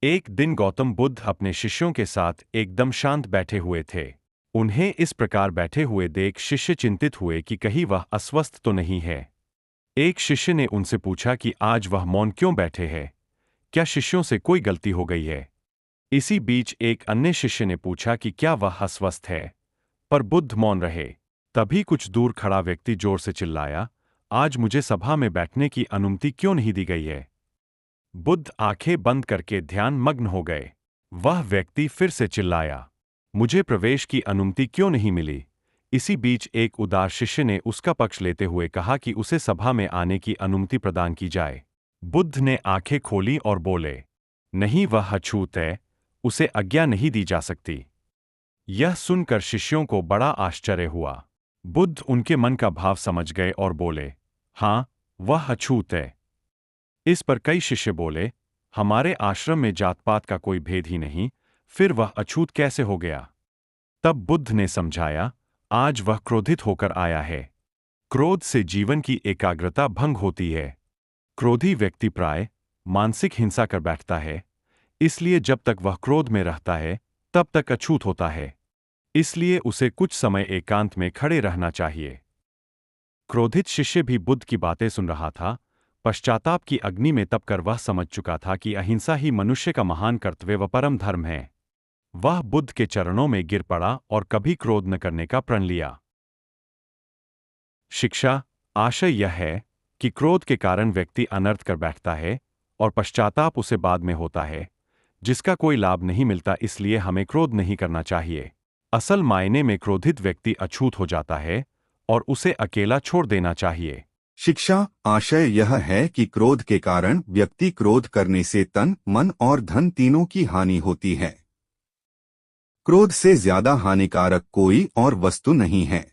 एक दिन गौतम बुद्ध अपने शिष्यों के साथ एकदम शांत बैठे हुए थे। उन्हें इस प्रकार बैठे हुए देख शिष्य चिंतित हुए कि कहीं वह अस्वस्थ तो नहीं है। एक शिष्य ने उनसे पूछा कि आज वह मौन क्यों बैठे हैं? क्या शिष्यों से कोई गलती हो गई है? इसी बीच एक अन्य शिष्य ने पूछा कि क्या वह अस्वस्थ है? पर बुद्ध मौन रहे। तभी कुछ दूर खड़ा व्यक्ति जोर से चिल्लाया, आज मुझे सभा में बैठने की अनुमति क्यों नहीं दी गई है? बुद्ध आंखें बंद करके ध्यान मग्न हो गए। वह व्यक्ति फिर से चिल्लाया, मुझे प्रवेश की अनुमति क्यों नहीं मिली? इसी बीच एक उदार शिष्य ने उसका पक्ष लेते हुए कहा कि उसे सभा में आने की अनुमति प्रदान की जाए। बुद्ध ने आंखें खोली और बोले, नहीं, वह अछूत है, उसे आज्ञा नहीं दी जा सकती। यह सुनकर शिष्यों को बड़ा आश्चर्य हुआ। बुद्ध उनके मन का भाव समझ गए और बोले, हाँ, वह अछूत है। इस पर कई शिष्य बोले, हमारे आश्रम में जात-पात का कोई भेद ही नहीं, फिर वह अछूत कैसे हो गया? तब बुद्ध ने समझाया, आज वह क्रोधित होकर आया है। क्रोध से जीवन की एकाग्रता भंग होती है। क्रोधी व्यक्ति प्राय मानसिक हिंसा कर बैठता है, इसलिए जब तक वह क्रोध में रहता है, तब तक अछूत होता है। इसलिए उसे कुछ समय एकांत में खड़े रहना चाहिए। क्रोधित शिष्य भी बुद्ध की बातें सुन रहा था। पश्चाताप की अग्नि में तपकर वह समझ चुका था कि अहिंसा ही मनुष्य का महान कर्तव्य व परम धर्म है। वह बुद्ध के चरणों में गिर पड़ा और कभी क्रोध न करने का प्रण लिया। शिक्षा आशय यह है कि क्रोध के कारण व्यक्ति अनर्थ कर बैठता है और पश्चाताप उसे बाद में होता है, जिसका कोई लाभ नहीं मिलता। इसलिए हमें क्रोध नहीं करना चाहिए। असल मायने में क्रोधित व्यक्ति अछूत हो जाता है और उसे अकेला छोड़ देना चाहिए। शिक्षा आशय यह है कि क्रोध के कारण व्यक्ति क्रोध करने से तन, मन और धन तीनों की हानि होती है। क्रोध से ज्यादा हानिकारक कोई और वस्तु नहीं है।